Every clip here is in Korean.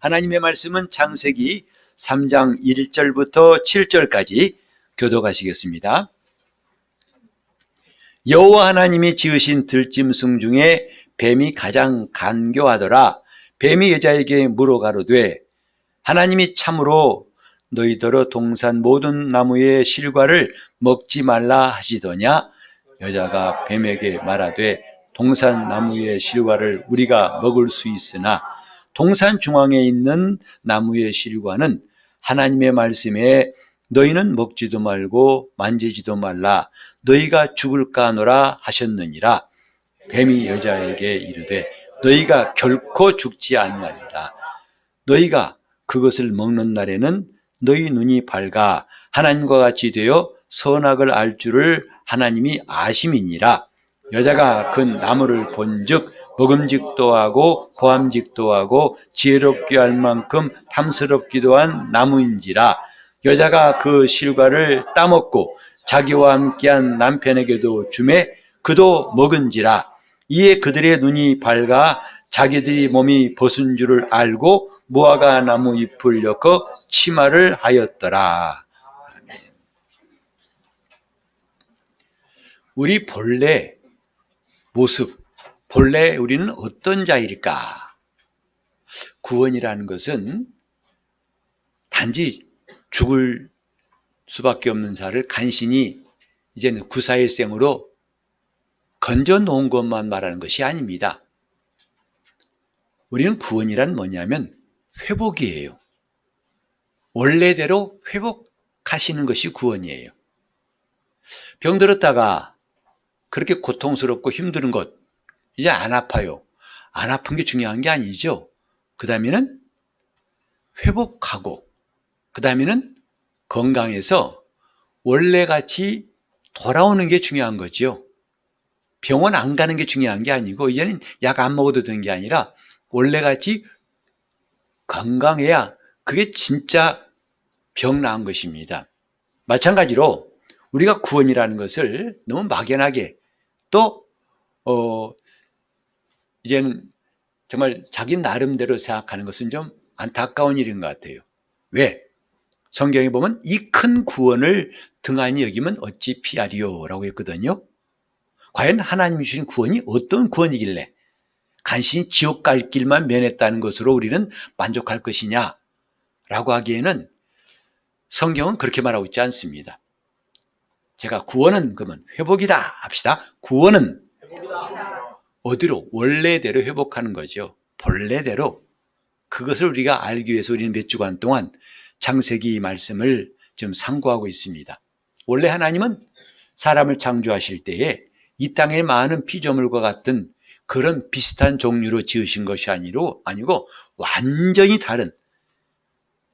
하나님의 말씀은 창세기 3장 1절부터 7절까지 교독하시겠습니다. 여호와 하나님이 지으신 들짐승 중에 뱀이 가장 간교하더라. 뱀이 여자에게 물어가로되 하나님이 참으로 너희더러 동산 모든 나무의 실과를 먹지 말라 하시더냐? 여자가 뱀에게 말하되 동산 나무의 실과를 우리가 먹을 수 있으나 동산 중앙에 있는 나무의 실과는 하나님의 말씀에 너희는 먹지도 말고 만지지도 말라 너희가 죽을까 하노라 하셨느니라. 뱀이 여자에게 이르되 너희가 결코 죽지 않으리라. 너희가 그것을 먹는 날에는 너희 눈이 밝아 하나님과 같이 되어 선악을 알 줄을 하나님이 아심이니라. 여자가 그 나무를 본즉 먹음직도 하고 보암직도 하고 지혜롭게 할 만큼 탐스럽기도 한 나무인지라. 여자가 그 실과를 따먹고 자기와 함께한 남편에게도 주매 그도 먹은지라. 이에 그들의 눈이 밝아 자기들이 몸이 벗은 줄을 알고 무화과 나무 잎을 엮어 치마를 하였더라. 우리 본래 모습, 본래 우리는 어떤 자일까? 구원이라는 것은 단지 죽을 수밖에 없는 자를 간신히 이제는 구사일생으로 건져 놓은 것만 말하는 것이 아닙니다. 우리는 구원이란 뭐냐면 회복이에요. 원래대로 회복하시는 것이 구원이에요. 병들었다가 그렇게 고통스럽고 힘든 것 이제 안 아파요. 안 아픈 게 중요한 게 아니죠. 그 다음에는 회복하고 그 다음에는 건강해서 원래같이 돌아오는 게 중요한 거죠. 병원 안 가는 게 중요한 게 아니고 이제는 약 안 먹어도 되는 게 아니라 원래같이 건강해야 그게 진짜 병 나은 것입니다. 마찬가지로 우리가 구원이라는 것을 너무 막연하게 또 이제는 정말 자기 나름대로 생각하는 것은 좀 안타까운 일인 것 같아요. 왜? 성경에 보면 이 큰 구원을 등한히 여기면 어찌 피하리요 라고 했거든요. 과연 하나님이 주신 구원이 어떤 구원이길래 간신히 지옥 갈 길만 면했다는 것으로 우리는 만족할 것이냐 라고 하기에는 성경은 그렇게 말하고 있지 않습니다. 제가 구원은 그러면 회복이다 합시다. 구원은 회복이다. 어디로? 원래대로 회복하는 거죠. 본래대로. 그것을 우리가 알기 위해서 우리는 몇 주간 동안 창세기 말씀을 좀 상고하고 있습니다. 원래 하나님은 사람을 창조하실 때에 이 땅의 많은 피조물과 같은 그런 비슷한 종류로 지으신 것이 아니고 완전히 다른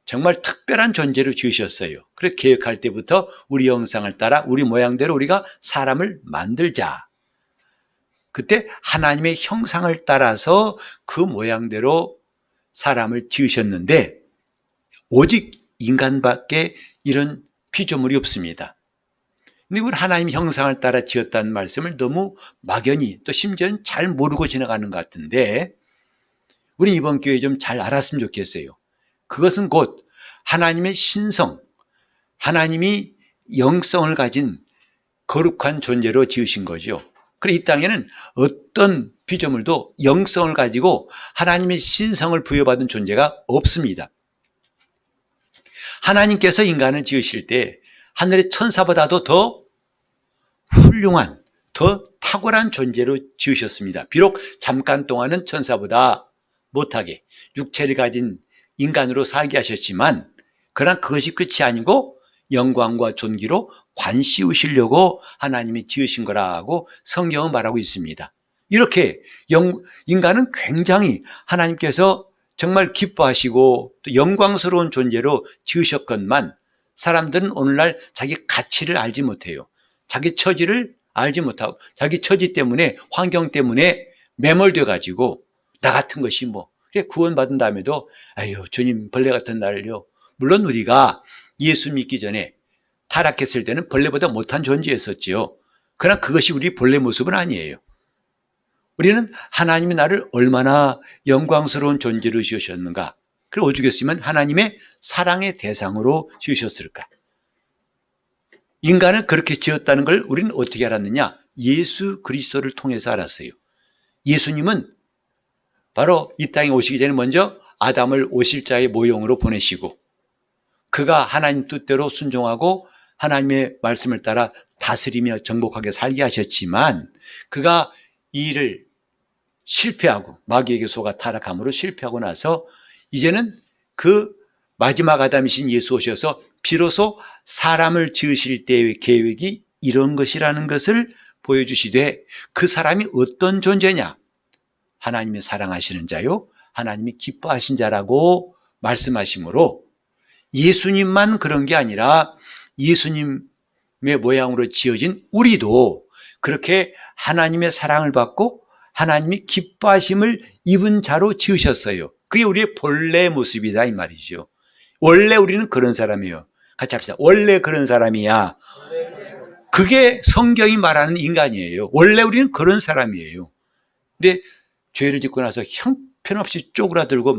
정말 특별한 존재로 지으셨어요. 그래서 계획할 때부터 우리 형상을 따라 우리 모양대로 우리가 사람을 만들자. 그때 하나님의 형상을 따라서 그 모양대로 사람을 지으셨는데 오직 인간밖에 이런 피조물이 없습니다. 근데 우리 하나님 형상을 따라 지었다는 말씀을 너무 막연히 또 심지어는 잘 모르고 지나가는 것 같은데 우리 이번 기회에 좀 잘 알았으면 좋겠어요. 그것은 곧 하나님의 신성, 하나님이 영성을 가진 거룩한 존재로 지으신 거죠. 그래서 이 땅에는 어떤 피조물도 영성을 가지고 하나님의 신성을 부여받은 존재가 없습니다. 하나님께서 인간을 지으실 때 하늘의 천사보다도 더 훌륭한, 더 탁월한 존재로 지으셨습니다. 비록 잠깐 동안은 천사보다 못하게 육체를 가진 인간으로 살게 하셨지만 그러나 그것이 끝이 아니고 영광과 존귀로 관씌우시려고 하나님이 지으신 거라고 성경은 말하고 있습니다. 이렇게 인간은 굉장히 하나님께서 정말 기뻐하시고 또 영광스러운 존재로 지으셨건만 사람들은 오늘날 자기 가치를 알지 못해요. 자기 처지를 알지 못하고 자기 처지 때문에 환경 때문에 매몰돼 가지고 나 같은 것이 뭐 그래 구원받은 다음에도 아유 주님 벌레 같은 나를요. 물론 우리가 예수 믿기 전에 타락했을 때는 벌레보다 못한 존재였었지요. 그러나 그것이 우리 본래 모습은 아니에요. 우리는 하나님이 나를 얼마나 영광스러운 존재로 지으셨는가. 그리고 어떻게 했으면 하나님의 사랑의 대상으로 지으셨을까? 인간을 그렇게 지었다는 걸 우리는 어떻게 알았느냐? 예수 그리스도를 통해서 알았어요. 예수님은 바로 이 땅에 오시기 전에 먼저 아담을 오실자의 모형으로 보내시고 그가 하나님 뜻대로 순종하고 하나님의 말씀을 따라 다스리며 정복하게 살게 하셨지만 그가 이 일을 실패하고 마귀에게 속아 타락함으로 실패하고 나서 이제는 그 마지막 아담이신 예수 오셔서 비로소 사람을 지으실 때의 계획이 이런 것이라는 것을 보여주시되 그 사람이 어떤 존재냐? 하나님이 사랑하시는 자요 하나님이 기뻐하신 자라고 말씀하시므로 예수님만 그런 게 아니라 예수님의 모양으로 지어진 우리도 그렇게 하나님의 사랑을 받고 하나님이 기뻐하심을 입은 자로 지으셨어요. 그게 우리의 본래 모습이다 이 말이죠. 원래 우리는 그런 사람이에요. 같이 합시다. 원래 그런 사람이야. 그게 성경이 말하는 인간이에요. 원래 우리는 그런 사람이에요. 근데 죄를 짓고 나서 형편없이 쪼그라들고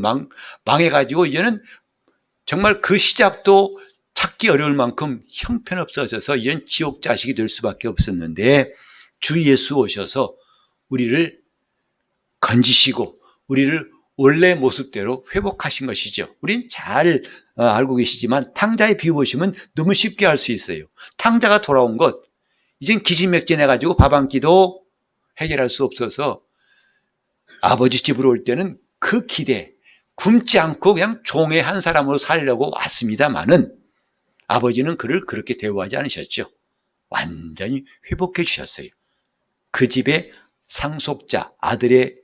망해가지고 이제는 정말 그 시작도 찾기 어려울 만큼 형편없어져서 이런 지옥 자식이 될 수밖에 없었는데 주 예수 오셔서 우리를 건지시고 우리를 원래 모습대로 회복하신 것이죠. 우린 잘 알고 계시지만 탕자의 비유 보시면 너무 쉽게 알 수 있어요. 탕자가 돌아온 것 이젠 기진맥진해가지고 밥 한 끼도 해결할 수 없어서 아버지 집으로 올 때는 그 기대 굶지 않고 그냥 종의 한 사람으로 살려고 왔습니다마는 아버지는 그를 그렇게 대우하지 않으셨죠. 완전히 회복해 주셨어요. 그 집의 상속자 아들의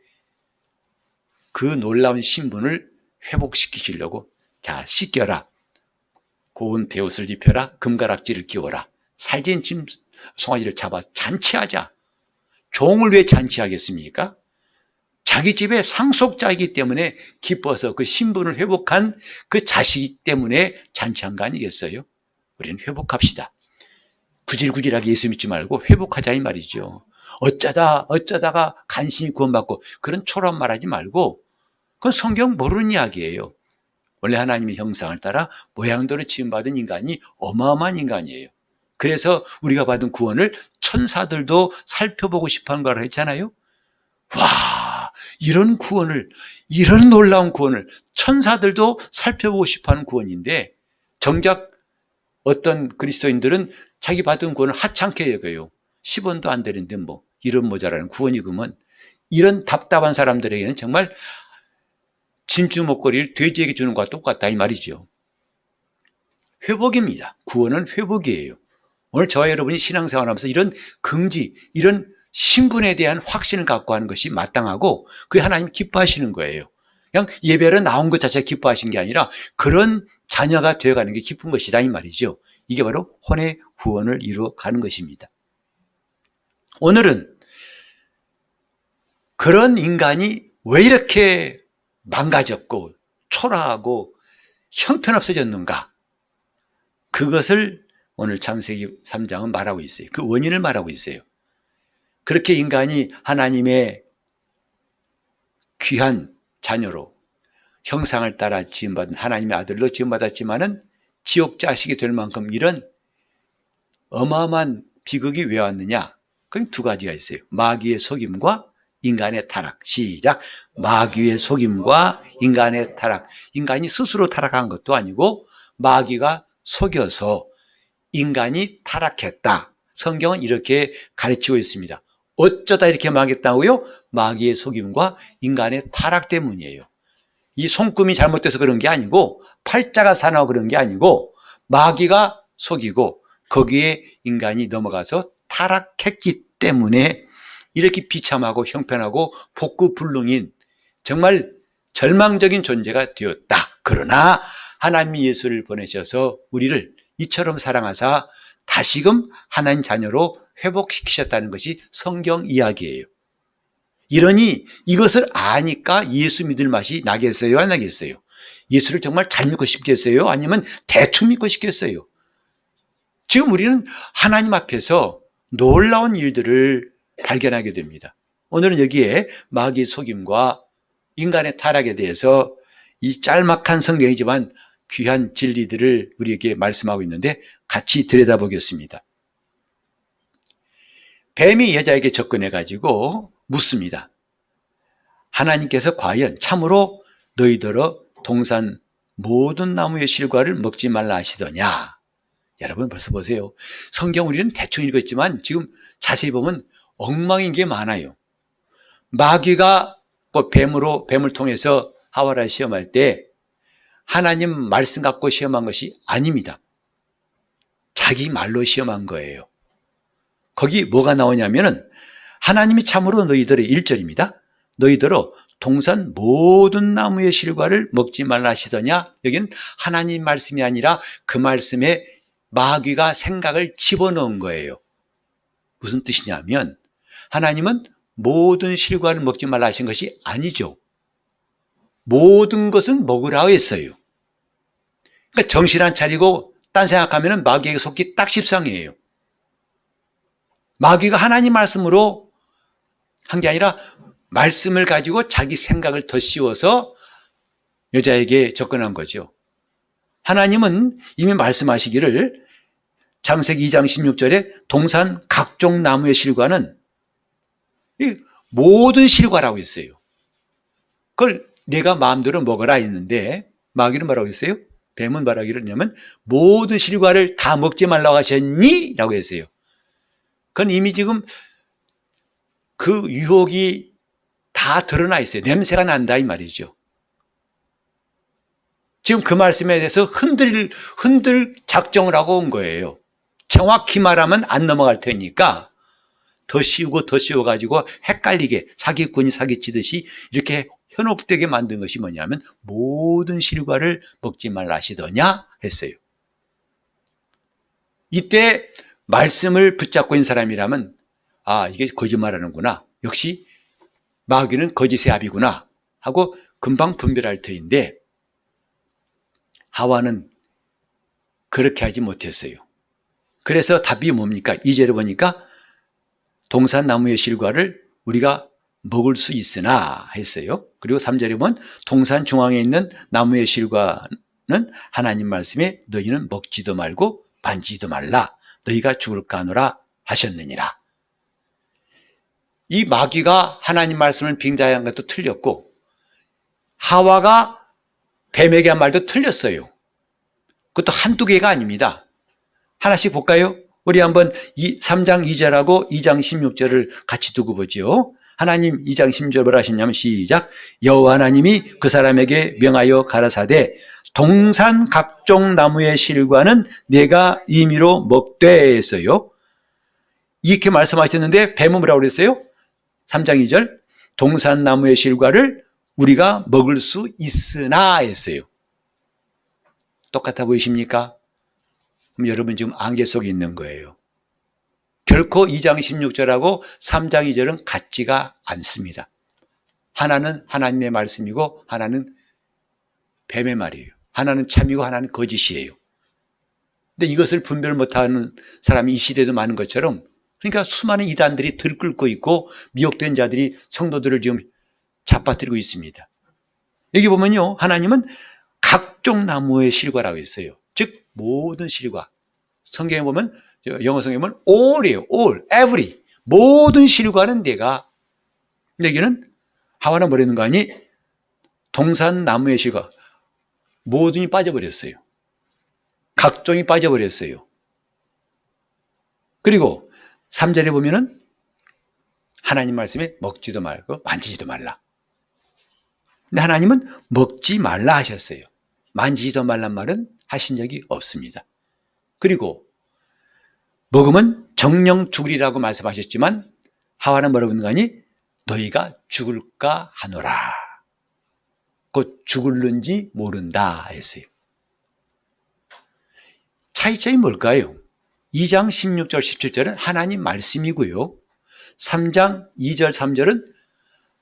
그 놀라운 신분을 회복시키시려고 자 씻겨라 고운 베옷을 입혀라 금가락지를 끼워라 살찐 짐 송아지를 잡아 잔치하자. 종을 왜 잔치하겠습니까? 자기 집의 상속자이기 때문에 기뻐서 그 신분을 회복한 그 자식 때문에 잔치한 거 아니겠어요? 우리는 회복합시다. 구질구질하게 예수 믿지 말고 회복하자 이 말이죠. 어쩌다가 간신히 구원받고 그런 초라한 말하지 말고 그건 성경 모르는 이야기예요. 원래 하나님의 형상을 따라 모양대로 지음받은 인간이 어마어마한 인간이에요. 그래서 우리가 받은 구원을 천사들도 살펴보고 싶어하는 거라고 했잖아요. 와, 이런 구원을, 이런 놀라운 구원을 천사들도 살펴보고 싶어하는 구원인데 정작 어떤 그리스도인들은 자기 받은 구원을 하찮게 여겨요. 10원도 안 되는데 뭐 이런 모자라는 구원이 그러면 이런 답답한 사람들에게는 정말 진주 목걸이를 돼지에게 주는 것과 똑같다 이 말이죠. 회복입니다. 구원은 회복이에요. 오늘 저와 여러분이 신앙생활하면서 이런 긍지, 이런 신분에 대한 확신을 갖고 하는 것이 마땅하고 그게 하나님 기뻐하시는 거예요. 그냥 예배로 나온 것 자체가 기뻐하신 게 아니라 그런 자녀가 되어가는 게 기쁜 것이다 이 말이죠. 이게 바로 혼의 구원을 이루어가는 것입니다. 오늘은 그런 인간이 왜 이렇게 망가졌고 초라하고 형편없어졌는가? 그것을 오늘 창세기 3장은 말하고 있어요. 그 원인을 말하고 있어요. 그렇게 인간이 하나님의 귀한 자녀로 형상을 따라 지음받은 하나님의 아들로 지음받았지만은 지옥 자식이 될 만큼 이런 어마어마한 비극이 왜 왔느냐? 그건 두 가지가 있어요. 마귀의 속임과 인간의 타락. 시작. 마귀의 속임과 인간의 타락. 인간이 스스로 타락한 것도 아니고 마귀가 속여서 인간이 타락했다. 성경은 이렇게 가르치고 있습니다. 어쩌다 이렇게 망했다고요? 마귀의 속임과 인간의 타락 때문이에요. 이 손금이 잘못돼서 그런 게 아니고 팔자가 사나워 그런 게 아니고 마귀가 속이고 거기에 인간이 넘어가서 타락했기 때문에 이렇게 비참하고 형편하고 복구불능인 정말 절망적인 존재가 되었다. 그러나 하나님이 예수를 보내셔서 우리를 이처럼 사랑하사 다시금 하나님 자녀로 회복시키셨다는 것이 성경 이야기예요. 이러니 이것을 아니까 예수 믿을 맛이 나겠어요? 안 나겠어요? 예수를 정말 잘 믿고 싶겠어요? 아니면 대충 믿고 싶겠어요? 지금 우리는 하나님 앞에서 놀라운 일들을 발견하게 됩니다. 오늘은 여기에 마귀의 속임과 인간의 타락에 대해서 이 짤막한 성경이지만 귀한 진리들을 우리에게 말씀하고 있는데 같이 들여다보겠습니다. 뱀이 여자에게 접근해가지고 묻습니다. 하나님께서 과연 참으로 너희더러 동산 모든 나무의 실과를 먹지 말라 하시더냐? 여러분 벌써 보세요. 성경 우리는 대충 읽었지만 지금 자세히 보면 엉망인 게 많아요. 마귀가 뱀을 통해서 하와를 시험할 때 하나님 말씀 갖고 시험한 것이 아닙니다. 자기 말로 시험한 거예요. 거기 뭐가 나오냐면은 하나님이 참으로 너희들의 1절입니다. 너희들어 동산 모든 나무의 실과를 먹지 말라 하시더냐? 여기는 하나님 말씀이 아니라 그 말씀에 마귀가 생각을 집어넣은 거예요. 무슨 뜻이냐면 하나님은 모든 실과를 먹지 말라 하신 것이 아니죠. 모든 것은 먹으라고 했어요. 그러니까 정신 안 차리고 딴 생각하면 마귀에게 속기 딱 십상이에요. 마귀가 하나님 말씀으로 한 게 아니라 말씀을 가지고 자기 생각을 더 씌워서 여자에게 접근한 거죠. 하나님은 이미 말씀하시기를 창세기 2장 16절에 동산 각종 나무의 실과는 모든 실과라고 했어요. 그걸 내가 마음대로 먹어라 했는데 마귀는 뭐라고 했어요? 뱀은 뭐라고 했냐면 모든 실과를 다 먹지 말라고 하셨니? 라고 했어요. 그건 이미 지금 그 유혹이 다 드러나 있어요. 냄새가 난다 이 말이죠. 지금 그 말씀에 대해서 흔들 작정을 하고 온 거예요. 정확히 말하면 안 넘어갈 테니까 더 씌워가지고 헷갈리게 사기꾼이 사기치듯이 이렇게 현혹되게 만든 것이 뭐냐면 모든 실과를 먹지 말라 하시더냐 했어요. 이때 말씀을 붙잡고 있는 사람이라면 이게 거짓말하는구나. 역시 마귀는 거짓의 압이구나 하고 금방 분별할 터인데 하와는 그렇게 하지 못했어요. 그래서 답이 뭡니까? 2절에 보니까 동산 나무의 실과를 우리가 먹을 수 있으나 했어요. 그리고 3절에 보면 동산 중앙에 있는 나무의 실과는 하나님 말씀에 너희는 먹지도 말고 만지지도 말라. 너희가 죽을까 하노라 하셨느니라. 이 마귀가 하나님 말씀을 빙자한 것도 틀렸고 하와가 뱀에게 한 말도 틀렸어요. 그것도 한두 개가 아닙니다. 하나씩 볼까요? 우리 한번 3장 2절하고 2장 16절을 같이 두고 보죠. 하나님 2장 16절 뭐라 하셨냐면 시작. 여호와 하나님이 그 사람에게 명하여 가라사대 동산 각종 나무의 실과는 내가 임의로 먹되 했어요. 이렇게 말씀하셨는데 뱀은 뭐라고 그랬어요? 3장 2절 동산 나무의 실과를 우리가 먹을 수 있으나 했어요. 똑같아 보이십니까? 그럼 여러분 지금 안개 속에 있는 거예요. 결코 2장 16절하고 3장 2절은 같지가 않습니다. 하나는 하나님의 말씀이고 하나는 뱀의 말이에요. 하나는 참이고 하나는 거짓이에요. 근데 이것을 분별 못하는 사람이 이 시대에도 많은 것처럼 그러니까 수많은 이단들이 들끓고 있고 미혹된 자들이 성도들을 지금 잡아뜨리고 있습니다. 여기 보면요. 하나님은 각종 나무의 실과라고 했어요. 즉 모든 실과. 성경에 보면 영어 성경에 보면 all이에요. all, every. 모든 실과는 내가. 여기는 하와는 뭐라는 거 아니? 동산 나무의 실과. 모든이 빠져버렸어요. 각종이 빠져버렸어요. 그리고 3절에 보면은 하나님 말씀에 먹지도 말고 만지지도 말라. 근데 하나님은 먹지 말라 하셨어요. 만지지도 말란 말은 하신 적이 없습니다. 그리고 먹으면 정령 죽으리라고 말씀하셨지만 하와는 뭐라고 했는 거 아니? 너희가 죽을까 하노라. 곧 죽을는지 모른다 했어요. 차이점이 뭘까요? 2장 16절 17절은 하나님 말씀이고요. 3장 2절 3절은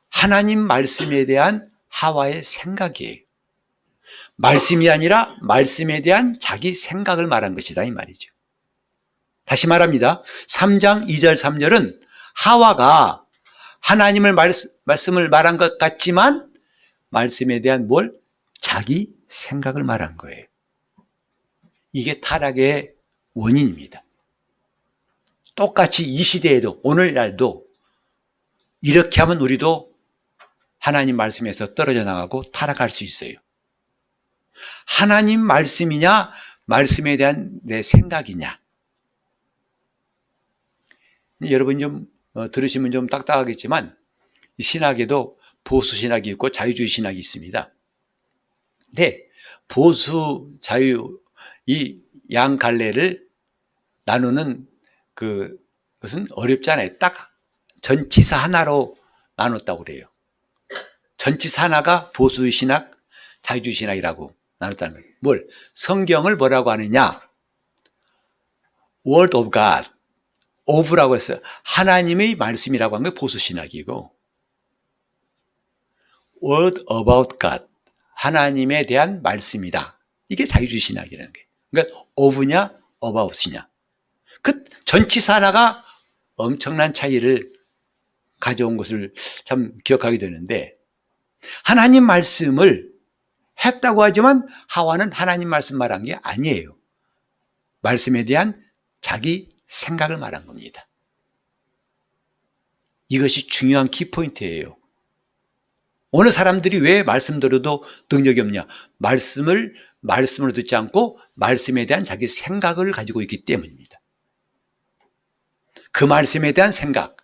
하나님 말씀에 대한 하와의 생각이에요. 말씀이 아니라 말씀에 대한 자기 생각을 말한 것이다 이 말이죠. 다시 말합니다. 3장 2절 3절은 하와가 하나님을 말씀을 말한 것 같지만 말씀에 대한 자기 생각을 말한 거예요. 이게 타락의 원인입니다. 똑같이 이 시대에도 오늘날도 이렇게 하면 우리도 하나님 말씀에서 떨어져 나가고 타락할 수 있어요. 하나님 말씀이냐 말씀에 대한 내 생각이냐. 여러분 좀 들으시면 좀 딱딱하겠지만 신학에도 보수 신학이 있고 자유주의 신학이 있습니다. 근데 보수 자유 이 양 갈래를 나누는 그것은 어렵지 않아요. 딱 전치사 하나로 나눴다고 그래요. 전치사 하나가 보수 신학, 자유주의 신학이라고 나눴다는 거예요. 뭘? 성경을 뭐라고 하느냐? Word of God, of라고 했어요. 하나님의 말씀이라고 하는 게 보수 신학이고, Word about God, 하나님에 대한 말씀이다. 이게 자유주의 신학이라는 거예요. 그러니까 of냐, about이냐. 그 전치사 하나가 엄청난 차이를 가져온 것을 참 기억하게 되는데, 하나님 말씀을 했다고 하지만 하와는 하나님 말씀 말한 게 아니에요. 말씀에 대한 자기 생각을 말한 겁니다. 이것이 중요한 키포인트예요. 어느 사람들이 왜 말씀 들어도 능력이 없냐? 말씀으로 듣지 않고 말씀에 대한 자기 생각을 가지고 있기 때문입니다. 그 말씀에 대한 생각.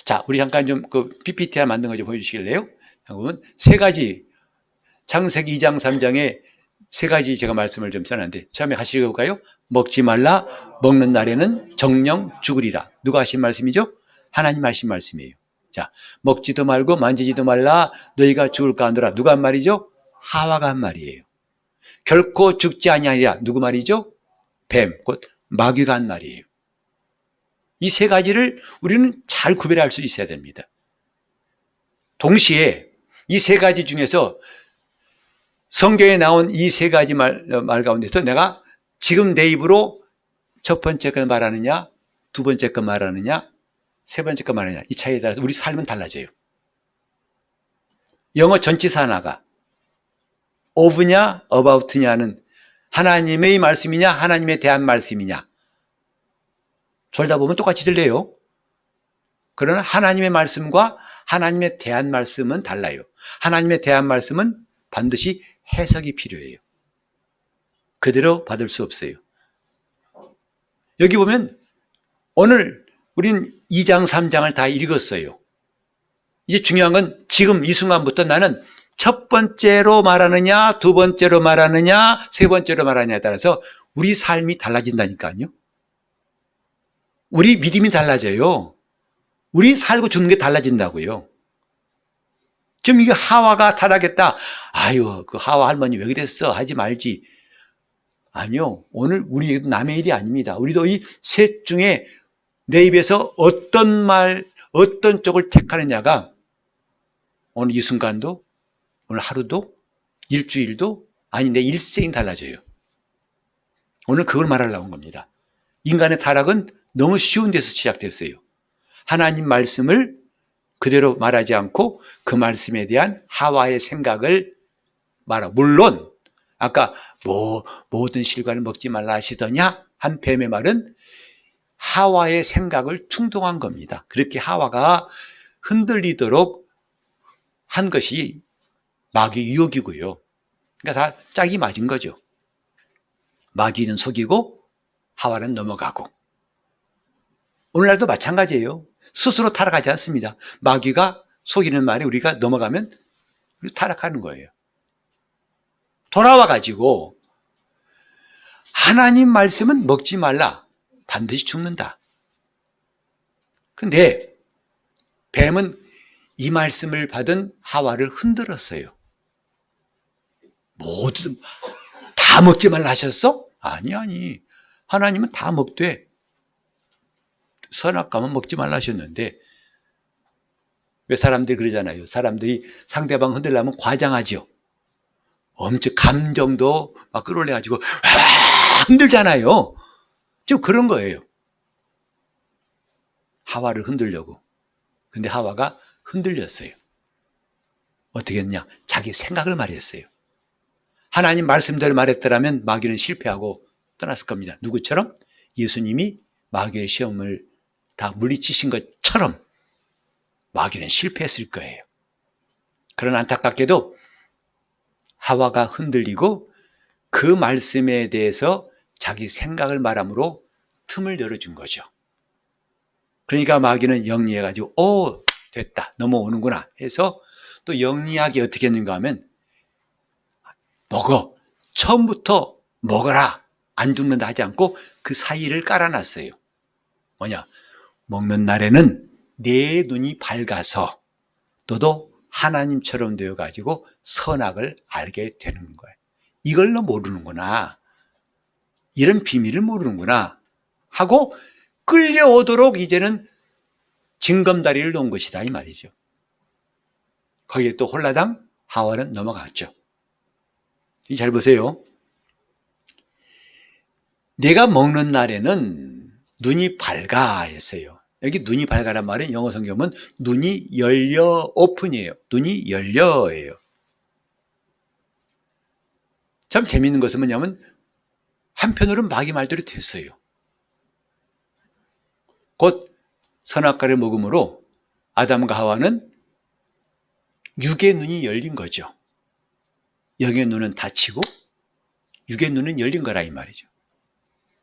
자, 우리 잠깐 좀 그 PPT 하나 만든 거 좀 보여주시길래요? 보면 세 가지, 창세기 2장 3장에 세 가지 제가 말씀을 좀 써놨는데, 처음에 같이 읽어볼까요? 먹지 말라, 먹는 날에는 정령 죽으리라. 누가 하신 말씀이죠? 하나님 하신 말씀이에요. 자, 먹지도 말고 만지지도 말라, 너희가 죽을까 하노라. 누가 한 말이죠? 하와가 한 말이에요. 결코 죽지 아니하리라. 누구 말이죠? 뱀, 곧 마귀가 한 말이에요. 이 세 가지를 우리는 잘 구별할 수 있어야 됩니다. 동시에 이 세 가지 중에서 성경에 나온 이 세 가지 말 가운데서 내가 지금 내 입으로 첫 번째 걸 말하느냐, 두 번째 걸 말하느냐, 세 번째 걸 말하느냐, 이 차이에 따라서 우리 삶은 달라져요. 영어 전치사 하나가 of냐, about냐는 하나님의 말씀이냐, 하나님에 대한 말씀이냐. 졸다 보면 똑같이 들려요. 그러나 하나님의 말씀과 하나님에 대한 말씀은 달라요. 하나님에 대한 말씀은 반드시 해석이 필요해요. 그대로 받을 수 없어요. 여기 보면 오늘 우린 2장 3장을 다 읽었어요. 이제 중요한 건 지금 이 순간부터 나는 첫 번째로 말하느냐, 두 번째로 말하느냐, 세 번째로 말하느냐에 따라서 우리 삶이 달라진다니까요. 우리 믿음이 달라져요. 우리 살고 죽는 게 달라진다고요. 지금 이게 하와가 타락했다. 아유, 그 하와 할머니 왜 그랬어? 하지 말지. 아니요. 오늘 우리 남의 일이 아닙니다. 우리도 이 셋 중에 내 입에서 어떤 쪽을 택하느냐가 오늘 이 순간도, 오늘 하루도, 일주일도, 아니 내 일생이 달라져요. 오늘 그걸 말하려고 한 겁니다. 인간의 타락은 너무 쉬운 데서 시작됐어요. 하나님 말씀을 그대로 말하지 않고 그 말씀에 대한 하와의 생각을 말하고, 물론 아까 모든 실과를 먹지 말라 하시더냐 한 뱀의 말은 하와의 생각을 충동한 겁니다. 그렇게 하와가 흔들리도록 한 것이 마귀 유혹이고요. 그러니까 다 짝이 맞은 거죠. 마귀는 속이고 하와는 넘어가고. 오늘날도 마찬가지예요. 스스로 타락하지 않습니다. 마귀가 속이는 말에 우리가 넘어가면 타락하는 거예요. 돌아와가지고 하나님 말씀은 먹지 말라. 반드시 죽는다. 근데 뱀은 이 말씀을 받은 하와를 흔들었어요. 모두 다 먹지 말라 하셨어? 아니. 하나님은 다 먹되 선악과만 먹지 말라 하셨는데, 왜 사람들이 그러잖아요. 사람들이 상대방 흔들려면 과장하죠. 엄청 감정도 막 끌어올려가지고 흔들잖아요. 좀 그런 거예요. 하와를 흔들려고. 근데 하와가 흔들렸어요. 어떻게 했냐? 자기 생각을 말했어요. 하나님 말씀대로 말했더라면 마귀는 실패하고 떠났을 겁니다. 누구처럼? 예수님이 마귀의 시험을 다 물리치신 것처럼 마귀는 실패했을 거예요. 그러나 안타깝게도 하와가 흔들리고 그 말씀에 대해서 자기 생각을 말함으로 틈을 열어준 거죠. 그러니까 마귀는 영리해가지고 됐다, 넘어오는구나 해서 또 영리하게 어떻게 했는가 하면 먹어, 처음부터 먹어라, 안 죽는다 하지 않고 그 사이를 깔아놨어요. 뭐냐? 먹는 날에는 내 눈이 밝아서 너도 하나님처럼 되어가지고 선악을 알게 되는 거예요. 이걸 너 모르는구나, 이런 비밀을 모르는구나 하고 끌려오도록 이제는 징검다리를 놓은 것이다 이 말이죠. 거기에 또 홀라당 하와는 넘어갔죠. 잘 보세요. 내가 먹는 날에는 눈이 밝아 했어요. 여기 눈이 밝아란 말은 영어 성경은 눈이 열려, 오픈이에요. 눈이 열려예요. 참 재미있는 것은 뭐냐면 한편으로는 마귀 말대로 됐어요. 곧 선악과를 먹음으로 아담과 하와는 육의 눈이 열린 거죠. 영의 눈은 닫히고 육의 눈은 열린 거라 이 말이죠.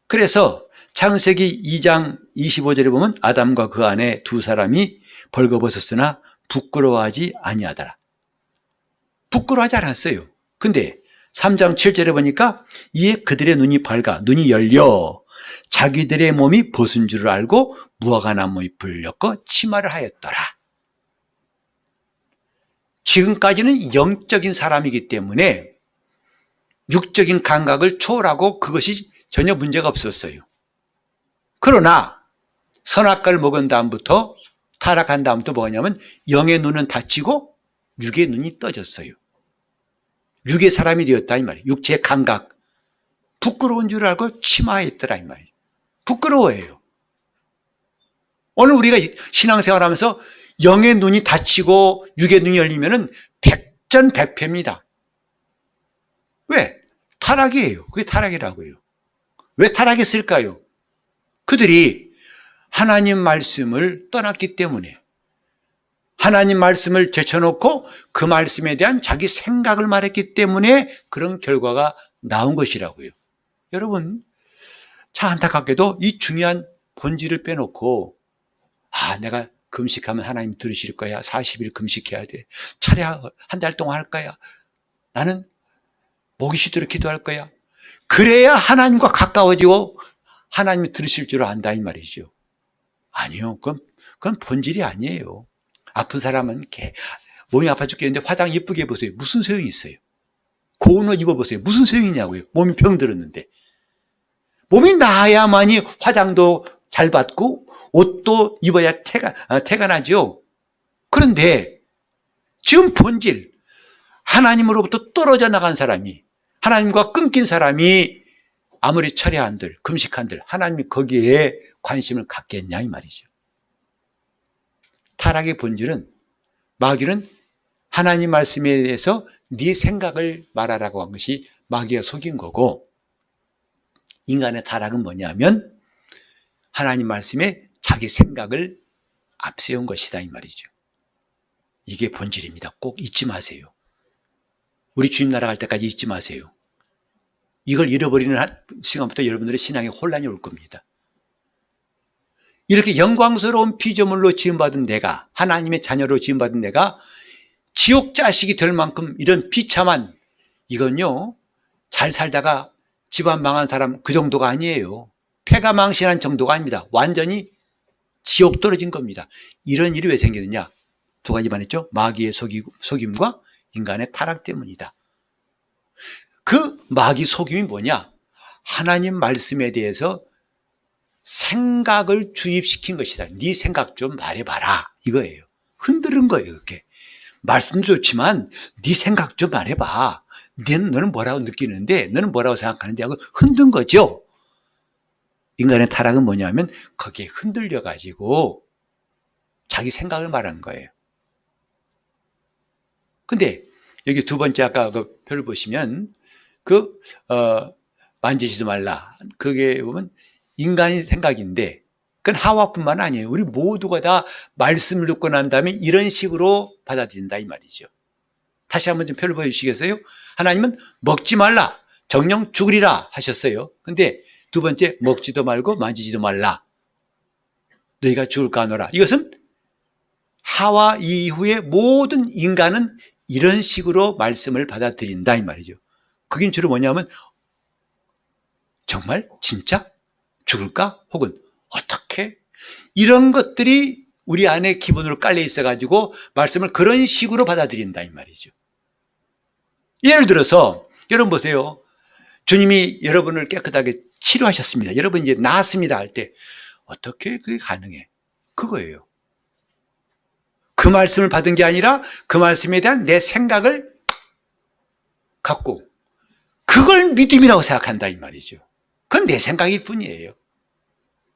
그래서 창세기 2장 25절에 보면 아담과 그 아내 두 사람이 벌거벗었으나 부끄러워하지 아니하더라. 부끄러워하지 않았어요. 근데 3장 7절에 보니까 이에 그들의 눈이 밝아, 눈이 열려 자기들의 몸이 벗은 줄을 알고 무화과 나무 잎을 엮어 치마를 하였더라. 지금까지는 영적인 사람이기 때문에 육적인 감각을 초월하고 그것이 전혀 문제가 없었어요. 그러나 선악과를 먹은 다음부터, 타락한 다음부터 뭐냐면 영의 눈은 닫히고 육의 눈이 떠졌어요. 육의 사람이 되었다 이 말이에요. 육체의 감각, 부끄러운 줄 알고 치마했더라 이 말이에요. 부끄러워해요. 오늘 우리가 신앙생활하면서 영의 눈이 닫히고 육의 눈이 열리면은 백전백패입니다. 왜? 타락이에요. 그게 타락이라고요. 왜 타락했을까요? 그들이 하나님 말씀을 떠났기 때문에, 하나님 말씀을 제쳐놓고 그 말씀에 대한 자기 생각을 말했기 때문에 그런 결과가 나온 것이라고요. 여러분, 참 안타깝게도 이 중요한 본질을 빼놓고 내가 금식하면 하나님 들으실 거야. 40일 금식해야 돼. 차례 한 달 동안 할 거야. 나는 목이 쉬도록 기도할 거야. 그래야 하나님과 가까워지고 하나님이 들으실 줄 안다 이 말이죠. 아니요. 그건 본질이 아니에요. 아픈 사람은 몸이 아파 죽겠는데 화장 예쁘게 입으세요. 무슨 소용이 있어요? 고운 옷 입어보세요. 무슨 소용이냐고요. 몸이 병들었는데. 몸이 나아야만이 화장도 잘 받고 옷도 입어야 태가 나죠. 그런데 지금 본질, 하나님으로부터 떨어져 나간 사람이, 하나님과 끊긴 사람이 아무리 철야한들, 금식한들 하나님이 거기에 관심을 갖겠냐 이 말이죠. 타락의 본질은, 마귀는 하나님 말씀에 대해서 네 생각을 말하라고 한 것이 마귀가 속인 거고, 인간의 타락은 뭐냐면 하나님 말씀에 자기 생각을 앞세운 것이다 이 말이죠. 이게 본질입니다. 꼭 잊지 마세요. 우리 주님 나라 갈 때까지 잊지 마세요. 이걸 잃어버리는 시간부터 여러분들의 신앙에 혼란이 올 겁니다. 이렇게 영광스러운 피조물로 지음받은 내가, 하나님의 자녀로 지음받은 내가 지옥 자식이 될 만큼 이런 비참한, 이건요 잘 살다가 집안 망한 사람 그 정도가 아니에요. 폐가 망신한 정도가 아닙니다. 완전히 지옥 떨어진 겁니다. 이런 일이 왜 생기느냐? 두 가지 말했죠. 마귀의 속임과 인간의 타락 때문이다. 그 마귀 속임이 뭐냐? 하나님 말씀에 대해서 생각을 주입시킨 것이다. 네 생각 좀 말해봐라 이거예요. 흔드는 거예요. 그렇게 말씀도 좋지만 네 생각 좀 말해봐. 너는 뭐라고 느끼는데, 너는 뭐라고 생각하는데 하고 흔든 거죠. 인간의 타락은 뭐냐면 거기에 흔들려 가지고 자기 생각을 말한 거예요. 근데 여기 두 번째 아까 그 별 보시면 만지지도 말라. 그게 보면 인간의 생각인데 그건 하와뿐만 아니에요. 우리 모두가 다 말씀을 듣고 난 다음에 이런 식으로 받아들인다 이 말이죠. 다시 한번 좀 표를 보여주시겠어요? 하나님은 먹지 말라, 정령 죽으리라 하셨어요. 근데 두 번째, 먹지도 말고 만지지도 말라. 너희가 죽을까 하노라. 이것은 하와 이후에 모든 인간은 이런 식으로 말씀을 받아들인다 이 말이죠. 그게 주로 뭐냐면 정말 진짜 죽을까? 혹은 어떻게? 이런 것들이 우리 안에 기본으로 깔려 있어가지고 말씀을 그런 식으로 받아들인다 이 말이죠. 예를 들어서 여러분 보세요. 주님이 여러분을 깨끗하게 치료하셨습니다. 여러분 이제 나았습니다 할 때 어떻게 그게 가능해? 그거예요. 그 말씀을 받은 게 아니라 그 말씀에 대한 내 생각을 갖고 그걸 믿음이라고 생각한다 이 말이죠. 그건 내 생각일 뿐이에요.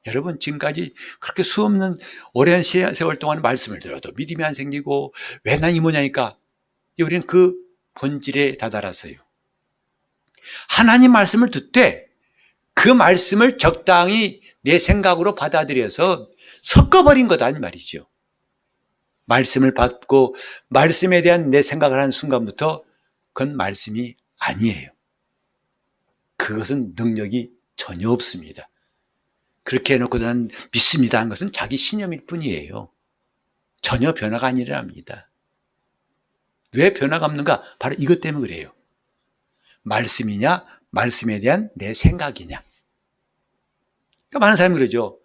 여러분 지금까지 그렇게 수없는 오랜 세월 동안 말씀을 들어도 믿음이 안 생기고 왜 난 이 모양이니까 우리는 그 본질에 다다랐어요. 하나님 말씀을 듣되 그 말씀을 적당히 내 생각으로 받아들여서 섞어버린 거다 이 말이죠. 말씀을 받고 말씀에 대한 내 생각을 하는 순간부터 그건 말씀이 아니에요. 그것은 능력이 전혀 없습니다. 그렇게 해놓고 난 믿습니다 한 것은 자기 신념일 뿐이에요. 전혀 변화가 안 일어납니다. 왜 변화가 없는가? 바로 이것 때문에 그래요. 말씀이냐 말씀에 대한 내 생각이냐. 그러니까 많은 사람이 그러죠.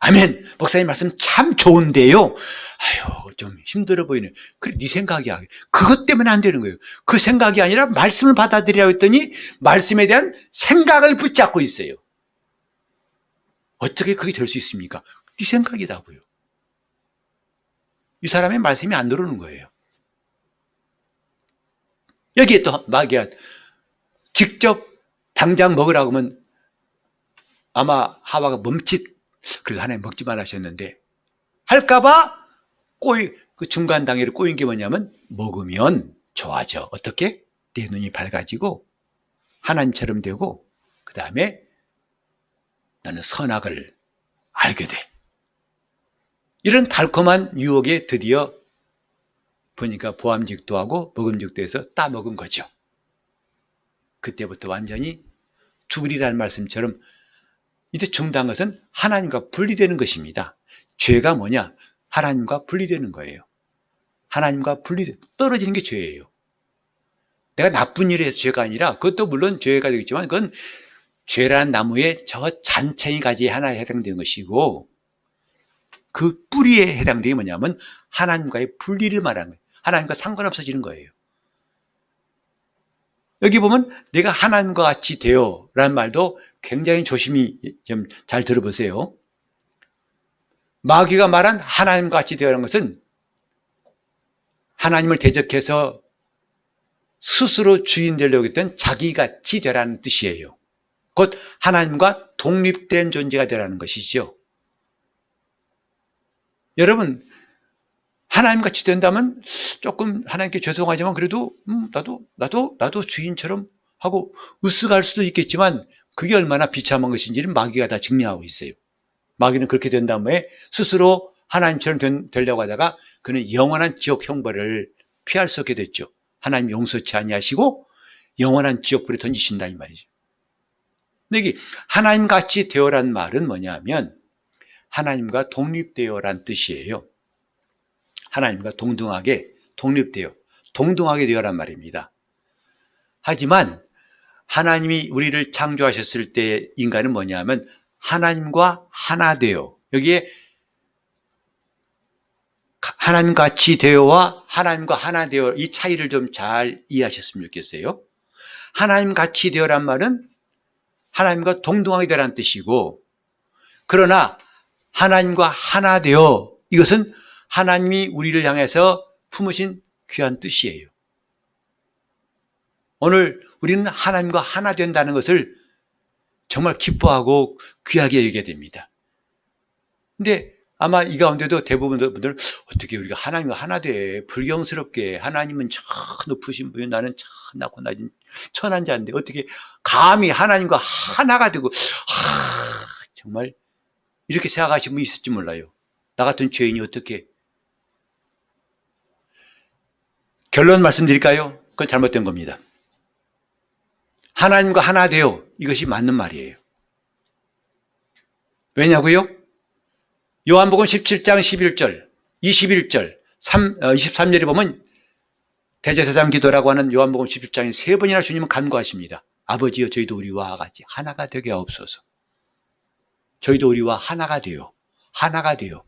아멘, 목사님 말씀 참 좋은데요. 아유, 좀 힘들어 보이네. 그래, 네 생각이야. 그것 때문에 안 되는 거예요. 그 생각이 아니라 말씀을 받아들이라고 했더니 말씀에 대한 생각을 붙잡고 있어요. 어떻게 그게 될 수 있습니까? 네 생각이라고요. 이 사람의 말씀이 안 들어오는 거예요. 여기에 또 마귀가 직접 당장 먹으라고 하면 아마 하와가 멈칫, 그래도 하나님 먹지 말라 하셨는데 할까봐 그 중간 단계로 꼬인 게 뭐냐면 먹으면 좋아져. 어떻게? 내 눈이 밝아지고 하나님처럼 되고 그 다음에 너는 선악을 알게 돼. 이런 달콤한 유혹에 드디어 보니까 보암직도 하고 먹음직도 해서 따먹은 거죠. 그때부터 완전히 죽으리라는 말씀처럼 이때 중요한 것은 하나님과 분리되는 것입니다. 죄가 뭐냐? 하나님과 분리되는 거예요. 하나님과 떨어지는 게 죄예요. 내가 나쁜 일을 해서 죄가 아니라 그것도 물론 죄가 되겠지만 그건 죄라는 나무의 저 잔챙이 가지에 하나에 해당되는 것이고 그 뿌리에 해당되는 게 뭐냐면 하나님과의 분리를 말하는 거예요. 하나님과 상관없어지는 거예요. 여기 보면 내가 하나님과 같이 되어 라는 말도 굉장히 조심히 좀 잘 들어보세요. 마귀가 말한 하나님과 같이 되어라는 것은 하나님을 대적해서 스스로 주인 되려고 했던 자기같이 되라는 뜻이에요. 곧 하나님과 독립된 존재가 되라는 것이죠. 여러분 하나님같이 된다면 조금 하나님께 죄송하지만 그래도 나도 주인처럼 하고 으쓱할 수도 있겠지만 그게 얼마나 비참한 것인지는 마귀가 다 증명하고 있어요. 마귀는 그렇게 된 다음에 스스로 하나님처럼 되려고 하다가 그는 영원한 지옥 형벌을 피할 수 없게 됐죠. 하나님 용서치 아니하시고 영원한 지옥불에 던지신다 이 말이죠. 근데 여기 하나님같이 되어란 말은 뭐냐면 하나님과 독립되어란 뜻이에요. 하나님과 동등하게 동등하게 되어란 말입니다. 하지만 하나님이 우리를 창조하셨을 때 인간은 뭐냐면 하나님과 하나 되어, 여기에 하나님같이 되어와 하나님과 하나 되어 이 차이를 좀 잘 이해하셨으면 좋겠어요. 하나님같이 되어란 말은 하나님과 동등하게 되라는 뜻이고, 그러나 하나님과 하나 되어 이것은 하나님이 우리를 향해서 품으신 귀한 뜻이에요. 오늘 우리는 하나님과 하나 된다는 것을 정말 기뻐하고 귀하게 여기게 됩니다. 근데 아마 이 가운데도 대부분 분들은 어떻게 우리가 하나님과 하나 돼? 불경스럽게 하나님은 저 높으신 분이 나는 참 낮고 낮은 천한 자인데 어떻게 감히 하나님과 하나가 되고 정말 이렇게 생각하시는 분이 있을지 몰라요. 나 같은 죄인이 어떻게. 결론 말씀드릴까요? 그건 잘못된 겁니다. 하나님과 하나 되어 이것이 맞는 말이에요. 왜냐고요? 요한복음 17장 11절, 21절, 23절에 보면 대제사장 기도라고 하는 요한복음 17장에 3번이나 주님은 간구하십니다. 아버지여 저희도 우리와 같이 하나가 되게 하옵소서. 저희도 우리와 하나가 되어 하나가 되어.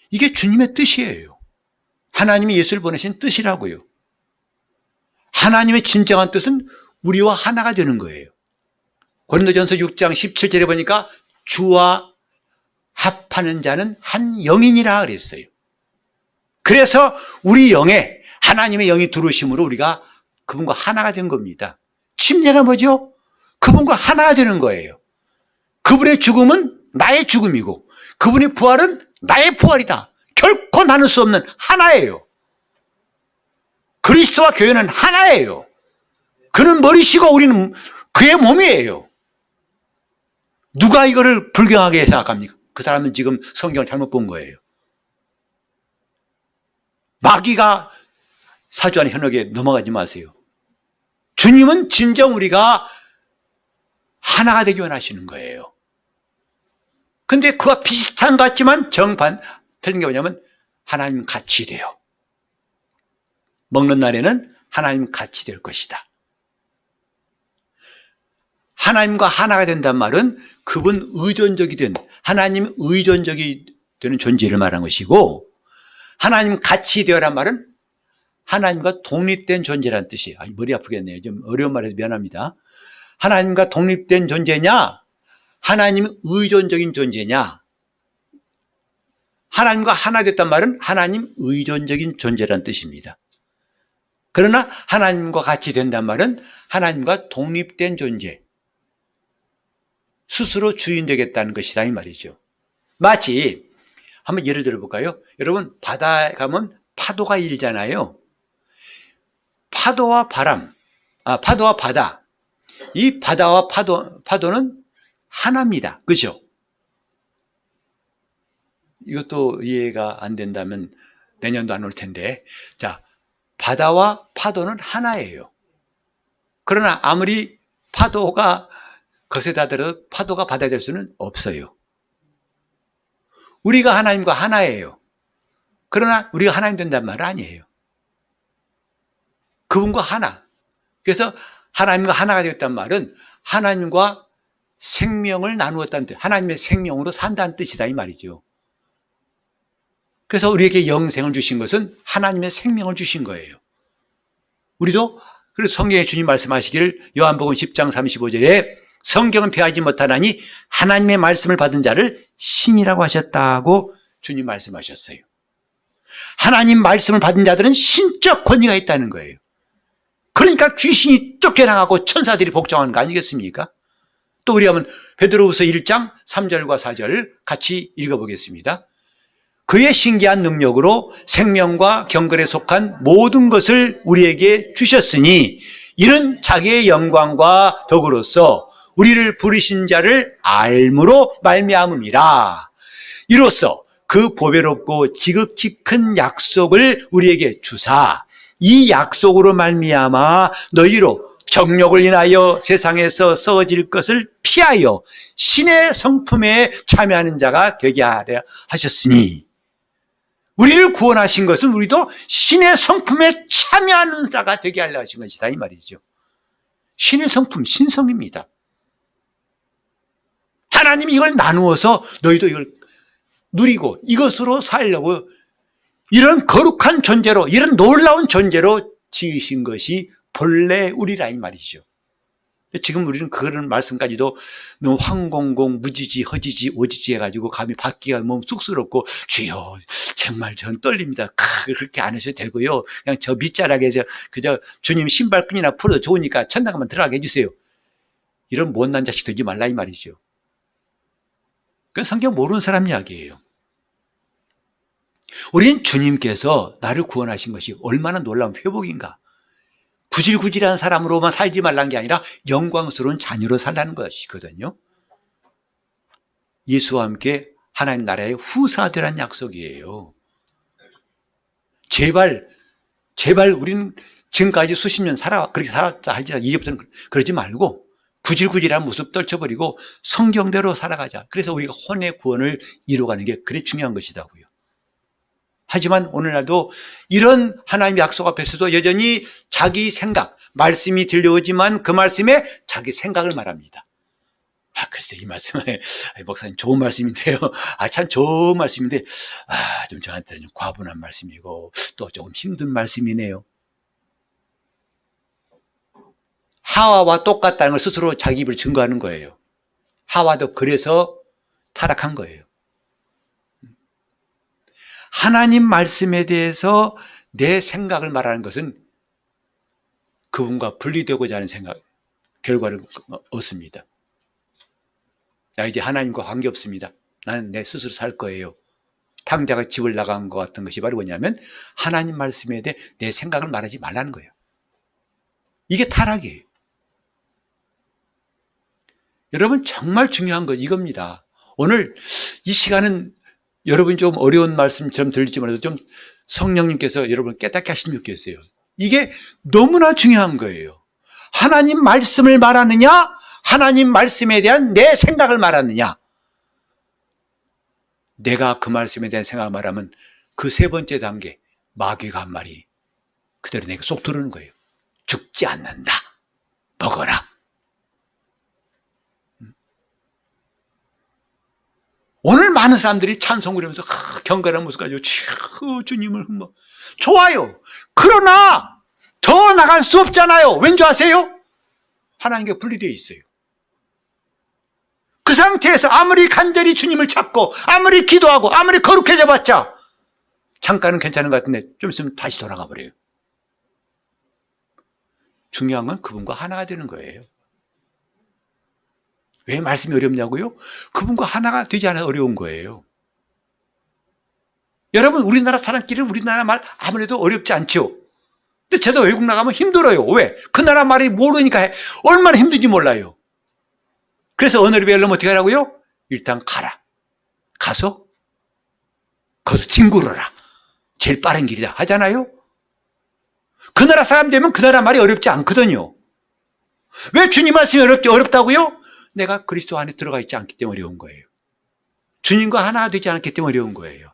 이게 주님의 뜻이에요. 하나님이 예수를 보내신 뜻이라고요. 하나님의 진정한 뜻은 우리와 하나가 되는 거예요. 고린도전서 6장 17절에 보니까 주와 합하는 자는 한 영이니라 그랬어요. 그래서 우리 영에 하나님의 영이 들어오심으로 우리가 그분과 하나가 된 겁니다. 침례가 뭐죠? 그분과 하나가 되는 거예요. 그분의 죽음은 나의 죽음이고 그분의 부활은 나의 부활이다. 결코 나눌 수 없는 하나예요. 그리스도와 교회는 하나예요. 그는 머리시고 우리는 그의 몸이에요. 누가 이거를 불경하게 생각합니까? 그 사람은 지금 성경을 잘못 본 거예요. 마귀가 사주하는 현혹에 넘어가지 마세요. 주님은 진정 우리가 하나가 되기 원하시는 거예요. 근데 그와 비슷한 것 같지만 정반 틀린 게 뭐냐면 하나님 같이 돼요. 먹는 날에는 하나님 같이 될 것이다. 하나님과 하나가 된다는 말은 그분 의존적이 된 하나님 의존적이 되는 존재를 말한 것이고 하나님 같이 되어란 말은 하나님과 독립된 존재라는 뜻이에요. 머리 아프겠네요. 좀 어려운 말해서 미안합니다. 하나님과 독립된 존재냐? 하나님 의존적인 존재냐? 하나님과 하나 됐단 말은 하나님 의존적인 존재라는 뜻입니다. 그러나 하나님과 같이 된단 말은 하나님과 독립된 존재, 스스로 주인 되겠다는 것이다 이 말이죠. 마치 한번 예를 들어볼까요? 여러분 바다에 가면 파도가 일잖아요. 파도와 바람, 파도와 바다, 이 바다와 파도는 하나입니다. 그죠? 이것도 이해가 안 된다면 내년도 안 올 텐데, 자, 바다와 파도는 하나예요. 그러나 아무리 파도가 거세다 들어도 파도가 바다 될 수는 없어요. 우리가 하나님과 하나예요. 그러나 우리가 하나님 된단 말은 아니에요. 그분과 하나. 그래서 하나님과 하나가 되었단 말은 하나님과 생명을 나누었다는 뜻, 하나님의 생명으로 산다는 뜻이다 이 말이죠. 그래서 우리에게 영생을 주신 것은 하나님의 생명을 주신 거예요. 우리도 그래서 성경에 주님 말씀하시기를 요한복음 10장 35절에 성경은 폐하지 못하나니 하나님의 말씀을 받은 자를 신이라고 하셨다고 주님 말씀하셨어요. 하나님 말씀을 받은 자들은 신적 권위가 있다는 거예요. 그러니까 귀신이 쫓겨나가고 천사들이 복종하는 거 아니겠습니까? 또 우리 한번 베드로후서 1장 3절과 4절 같이 읽어보겠습니다. 그의 신기한 능력으로 생명과 경건에 속한 모든 것을 우리에게 주셨으니 이는 자기의 영광과 덕으로서 우리를 부르신 자를 알므로 말미암음이라. 이로써 그 보배롭고 지극히 큰 약속을 우리에게 주사 이 약속으로 말미암아 너희로 정욕을 인하여 세상에서 썩어질 것을 피하여 신의 성품에 참여하는 자가 되게 하려 하셨으니 우리를 구원하신 것은 우리도 신의 성품에 참여하는 자가 되게 하려 하신 것이다 이 말이죠. 신의 성품, 신성입니다. 하나님이 이걸 나누어서 너희도 이걸 누리고 이것으로 살려고 이런 거룩한 존재로 이런 놀라운 존재로 지으신 것이 본래 우리라 이 말이죠. 지금 우리는 그런 말씀까지도 너무 황공공 무지지 허지지 오지지 해가지고 감히 받기가 너무 쑥스럽고 주여 정말 전 떨립니다. 그렇게 안 하셔도 되고요. 그냥 저 밑자락에 그저 주님 신발끈이나 풀어 좋으니까 천당만 들어가게 해주세요. 이런 못난 자식 되지 말라 이 말이죠. 그 성경 모르는 사람 이야기예요. 우린 주님께서 나를 구원하신 것이 얼마나 놀라운 회복인가. 구질구질한 사람으로만 살지 말라는 게 아니라 영광스러운 자녀로 살라는 것이거든요. 예수와 함께 하나님 나라의 후사되라는 약속이에요. 제발 우리는 지금까지 수십 년 그렇게 살았다 할지라도 이제부터는 그러지 말고 구질구질한 모습 떨쳐버리고 성경대로 살아가자. 그래서 우리가 혼의 구원을 이루어가는 게 그래 중요한 것이다고요. 하지만 오늘날도 이런 하나님의 약속 앞에서도 여전히 자기 생각, 말씀이 들려오지만 그 말씀에 자기 생각을 말합니다. 글쎄 이 말씀은 목사님 좋은 말씀인데요. 참 좋은 말씀인데 좀 저한테는 과분한 말씀이고 또 조금 힘든 말씀이네요. 하와와 똑같다는 걸 스스로 자기 입을 증거하는 거예요. 하와도 그래서 타락한 거예요. 하나님 말씀에 대해서 내 생각을 말하는 것은 그분과 분리되고자 하는 생각, 결과를 얻습니다. 나 이제 하나님과 관계없습니다. 나는 내 스스로 살 거예요. 탕자가 집을 나간 것 같은 것이 바로 뭐냐면 하나님 말씀에 대해 내 생각을 말하지 말라는 거예요. 이게 타락이에요. 여러분 정말 중요한 건 이겁니다. 오늘 이 시간은 여러분이 좀 어려운 말씀처럼 들릴지 몰라도 좀 성령님께서 여러분을 깨닫게 하시면 좋겠어요. 이게 너무나 중요한 거예요. 하나님 말씀을 말하느냐, 하나님 말씀에 대한 내 생각을 말하느냐. 내가 그 말씀에 대한 생각을 말하면 그 세 번째 단계, 마귀가 한 말이 그대로 내가 쏙 들어오는 거예요. 죽지 않는다. 먹어라. 오늘 많은 사람들이 찬송 부르면서 경건한 모습 가지고 주님을 좋아요. 그러나 더 나갈 수 없잖아요. 왠지 아세요? 하나님과 분리되어 있어요. 그 상태에서 아무리 간절히 주님을 찾고 아무리 기도하고 아무리 거룩해져 봤자 잠깐은 괜찮은 것 같은데 좀 있으면 다시 돌아가 버려요. 중요한 건 그분과 하나가 되는 거예요. 왜 말씀이 어렵냐고요? 그분과 하나가 되지 않아 어려운 거예요. 여러분 우리나라 사람끼리는 우리나라 말 아무래도 어렵지 않죠. 근데 저도 외국 나가면 힘들어요. 왜? 그 나라 말이 모르니까 얼마나 힘든지 몰라요. 그래서 언어를 배우려면 어떻게 하라고요? 일단 가라. 가서 거기서 뒹굴어라. 제일 빠른 길이다 하잖아요. 그 나라 사람 되면 그 나라 말이 어렵지 않거든요. 왜 주님 말씀이 어렵다고요? 내가 그리스도 안에 들어가 있지 않기 때문에 어려운 거예요. 주님과 하나 되지 않기 때문에 어려운 거예요.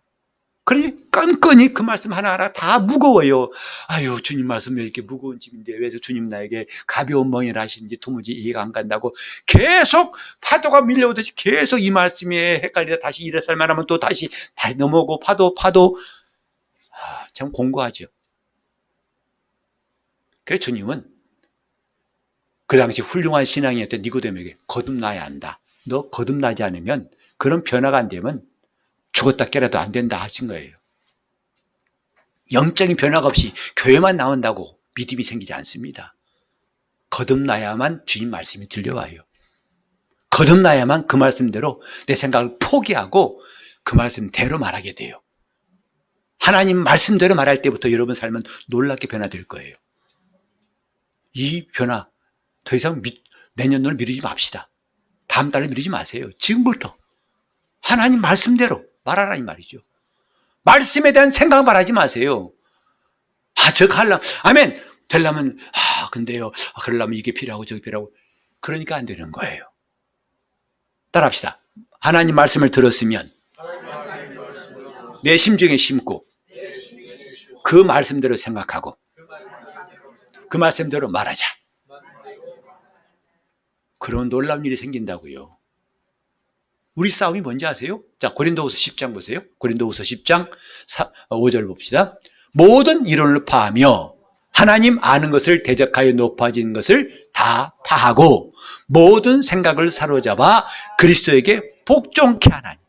그러니 끈끈이 그 말씀 하나하나 다 무거워요. 아유 주님 말씀 왜 이렇게 무거운 짐인데 왜 주님 나에게 가벼운 멍에를 하시는지 도무지 이해가 안 간다고 계속 파도가 밀려오듯이 계속 이 말씀에 헷갈리다 다시 일어설 만하면 또 다시 넘어오고 파도 참 공고하죠. 그래서 주님은 그 당시 훌륭한 신앙이었던 니고데모에게 거듭나야 한다. 너 거듭나지 않으면 그런 변화가 안 되면 죽었다 깨라도 안 된다 하신 거예요. 영적인 변화가 없이 교회만 나온다고 믿음이 생기지 않습니다. 거듭나야만 주님 말씀이 들려와요. 거듭나야만 그 말씀대로 내 생각을 포기하고 그 말씀대로 말하게 돼요. 하나님 말씀대로 말할 때부터 여러분 삶은 놀랍게 변화될 거예요. 이 변화 더 이상 내년을 미루지 맙시다. 다음 달에 미루지 마세요. 지금부터 하나님 말씀대로 말하라 이 말이죠. 말씀에 대한 생각 말하지 마세요. 저거 하려면 아멘 되려면 근데요 그러려면 이게 필요하고 저게 필요하고 그러니까 안 되는 거예요. 따라합시다. 하나님 말씀을 들었으면 내 심중에 심고 그 말씀대로 생각하고 그 말씀대로 말하자. 그런 놀라운 일이 생긴다고요. 우리 싸움이 뭔지 아세요? 자, 고린도후서 10장 보세요. 고린도후서 10장 5절 봅시다. 모든 이론을 파하며 하나님 아는 것을 대적하여 높아진 것을 다 파하고 모든 생각을 사로잡아 그리스도에게 복종케 하나니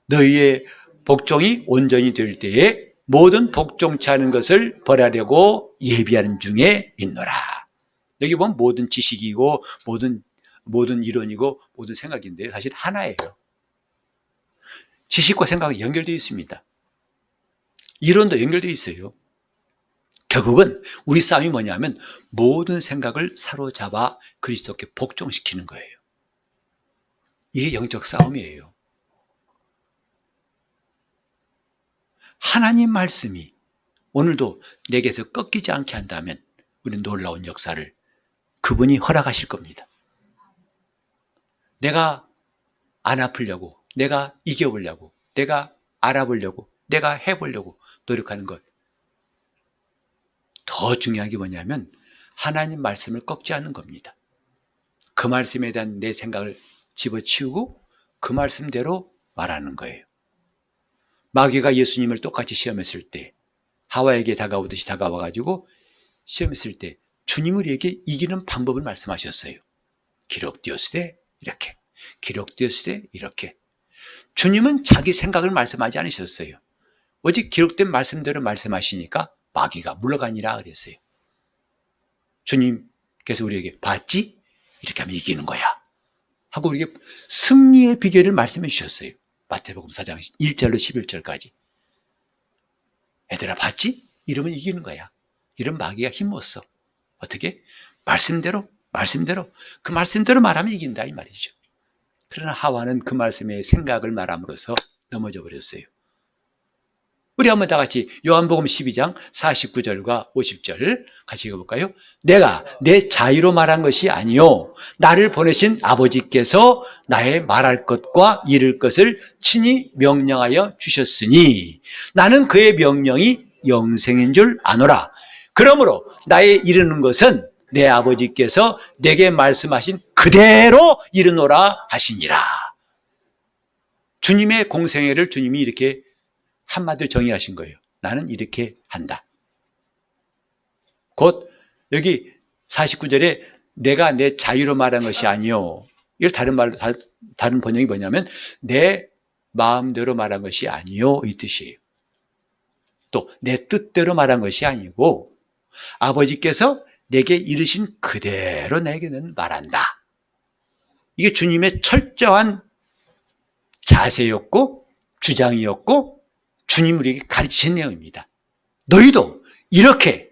너희의 복종이 온전히 될 때에 모든 복종치 않은 것을 벌하려고 예비하는 중에 있노라. 여기 보면 모든 지식이고 모든 이론이고 모든 생각인데요. 사실 하나예요. 지식과 생각은 연결되어 있습니다. 이론도 연결되어 있어요. 결국은 우리 싸움이 뭐냐면 모든 생각을 사로잡아 그리스도께 복종시키는 거예요. 이게 영적 싸움이에요. 하나님 말씀이 오늘도 내게서 꺾이지 않게 한다면 우리는 놀라운 역사를 그분이 허락하실 겁니다. 내가 안 아프려고, 내가 이겨보려고, 내가 알아보려고, 내가 해보려고 노력하는 것. 더 중요한 게 뭐냐면 하나님 말씀을 꺾지 않는 겁니다. 그 말씀에 대한 내 생각을 집어치우고 그 말씀대로 말하는 거예요. 마귀가 예수님을 똑같이 시험했을 때 하와에게 다가오듯이 다가와가지고 시험했을 때 주님은 우리에게 이기는 방법을 말씀하셨어요. 기록되었으되 이렇게, 기록되었으되 이렇게. 주님은 자기 생각을 말씀하지 않으셨어요. 오직 기록된 말씀대로 말씀하시니까 마귀가 물러가니라 그랬어요. 주님께서 우리에게 봤지? 이렇게 하면 이기는 거야 하고 우리에게 승리의 비결을 말씀해 주셨어요. 마태복음 4장 1절로 11절까지. 얘들아 봤지? 이러면 이기는 거야. 이런 마귀가 힘못 써. 어떻게? 말씀대로 그 말씀대로 말하면 이긴다 이 말이죠. 그러나 하와는 그 말씀의 생각을 말함으로써 넘어져 버렸어요. 우리 한번 다 같이 요한복음 12장 49절과 50절 같이 읽어볼까요? 내가 내 자유로 말한 것이 아니요 나를 보내신 아버지께서 나의 말할 것과 이를 것을 친히 명령하여 주셨으니 나는 그의 명령이 영생인 줄 아노라. 그러므로 나의 이르는 것은 내 아버지께서 내게 말씀하신 그대로 이르노라 하시니라. 주님의 공생애를 주님이 이렇게 한마디로 정의하신 거예요. 나는 이렇게 한다. 곧 여기 49절에 내가 내 자유로 말한 것이 아니요. 이걸 다른 번역이 뭐냐면 내 마음대로 말한 것이 아니요 이 뜻이에요. 또 내 뜻대로 말한 것이 아니고 아버지께서 내게 이르신 그대로 내게는 말한다. 이게 주님의 철저한 자세였고 주장이었고 주님 우리에게 가르치신 내용입니다. 너희도 이렇게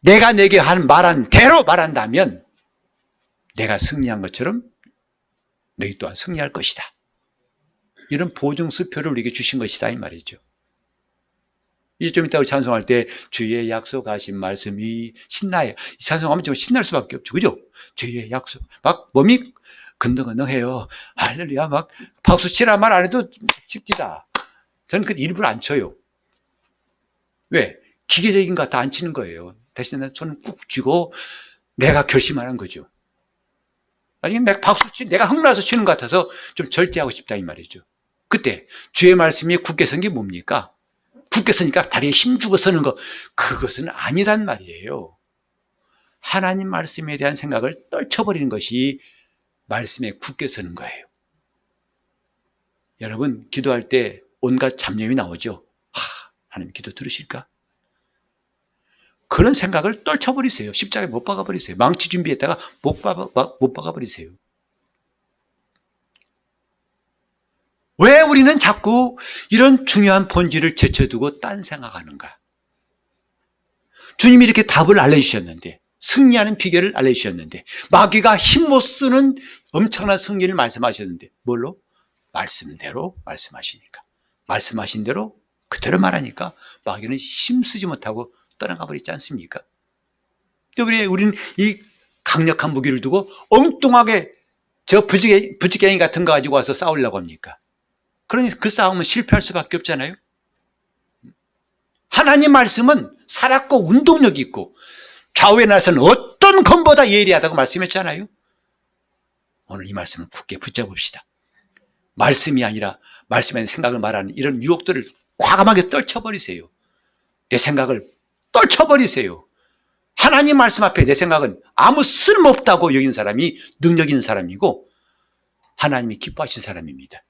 내가 내게 말한 대로 말한다면 내가 승리한 것처럼 너희 또한 승리할 것이다. 이런 보증수표를 우리에게 주신 것이다 이 말이죠. 이제 좀 이따 우리 찬송할 때 주의 약속하신 말씀이 신나요. 이 찬송하면 좀 신날 수밖에 없죠. 그죠? 주의 약속. 막 몸이 근덕근덕해요. 할렐루야. 막 박수 치라 말 안 해도 칩디다. 저는 그 일부러 안 쳐요. 왜? 기계적인 거 다 안 치는 거예요. 대신에 손을 꾹 쥐고 내가 결심하는 거죠. 아니, 내가 흥나서 치는 것 같아서 좀 절제하고 싶다 이 말이죠. 그때 주의 말씀이 굳게 선 게 뭡니까? 굳게 서니까 다리에 힘주고 서는 거, 그것은 아니란 말이에요. 하나님 말씀에 대한 생각을 떨쳐버리는 것이 말씀에 굳게 서는 거예요. 여러분 기도할 때 온갖 잡념이 나오죠. 하나님 기도 들으실까? 그런 생각을 떨쳐버리세요. 십자가에 못 박아버리세요. 망치 준비했다가 못 박아버리세요. 왜 우리는 자꾸 이런 중요한 본질을 제쳐두고 딴 생각하는가? 주님이 이렇게 답을 알려주셨는데, 승리하는 비결을 알려주셨는데, 마귀가 힘 못 쓰는 엄청난 승리를 말씀하셨는데, 뭘로? 말씀대로 말씀하시니까. 말씀하신 대로 그대로 말하니까 마귀는 힘쓰지 못하고 떠나가 버리지 않습니까? 우리는 이 강력한 무기를 두고 엉뚱하게 저 부지깽이 같은 거 가지고 와서 싸우려고 합니까? 그러니 그 싸움은 실패할 수밖에 없잖아요. 하나님 말씀은 살았고 운동력이 있고 좌우에 나서는 어떤 검보다 예리하다고 말씀했잖아요. 오늘 이 말씀을 굳게 붙잡읍시다. 말씀이 아니라 말씀에 대한 생각을 말하는 이런 유혹들을 과감하게 떨쳐버리세요. 내 생각을 떨쳐버리세요. 하나님 말씀 앞에 내 생각은 아무 쓸모없다고 여긴 사람이 능력 있는 사람이고 하나님이 기뻐하신 사람입니다.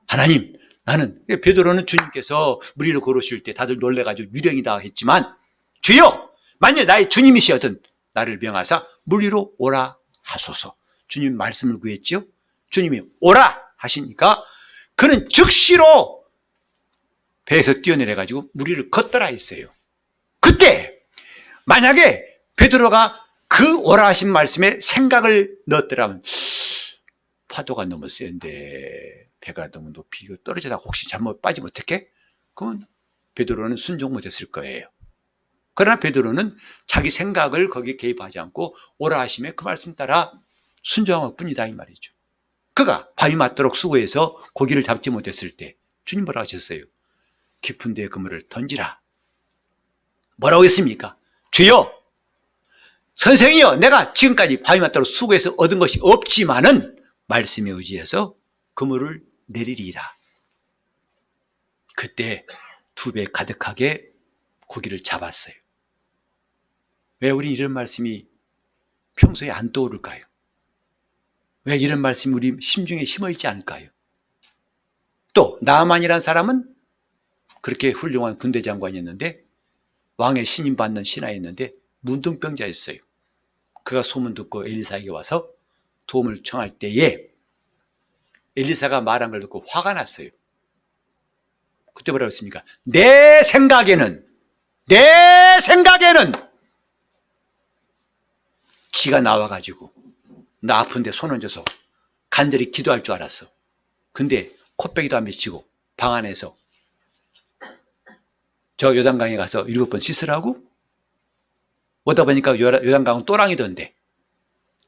하나님, 나는 베드로는 주님께서 물 위로 걸으실 때 다들 놀래가지고 유령이다 했지만 주여 만일 나의 주님이시거든 나를 명하사 물 위로 오라 하소서. 주님 말씀을 구했죠. 주님이 오라 하시니까 그는 즉시로 배에서 뛰어내려가지고 무리를 걷더라 했어요. 그때 만약에 베드로가 그 오라 하신 말씀에 생각을 넣었더라면 파도가 너무 센데 배가 너무 높이 떨어지다가 혹시 잘못 빠지면 어떡해? 그러면 베드로는 순종 못했을 거예요. 그러나 베드로는 자기 생각을 거기에 개입하지 않고 오라 하심에 그 말씀 따라 순종할 뿐이다 이 말이죠. 그가 바위 맞도록 수고해서 고기를 잡지 못했을 때 주님 뭐라고 하셨어요? 깊은 데에 그물을 던지라. 뭐라고 했습니까? 주여, 선생이여, 내가 지금까지 바위 맞도록 수고해서 얻은 것이 없지만은 말씀에 의지해서 그물을 내리리이다. 그때 2배 가득하게 고기를 잡았어요. 왜 우리 이런 말씀이 평소에 안 떠오를까요? 왜 이런 말씀이 우리 심중에 심어있지 않을까요? 또 나아만이라는 사람은 그렇게 훌륭한 군대 장관이었는데 왕의 신임 받는 신하였는데 문둥병자였어요. 그가 소문 듣고 엘리사에게 와서 도움을 청할 때에 엘리사가 말한 걸 듣고 화가 났어요. 그때 뭐라고 했습니까? 내 생각에는 지가 나와가지고 나 아픈데 손 얹어서 간절히 기도할 줄 알았어. 근데 코빼기도 안 미치고 방 안에서 저 요단강에 가서 7번 씻으라고? 오다 보니까 요단강은 또랑이던데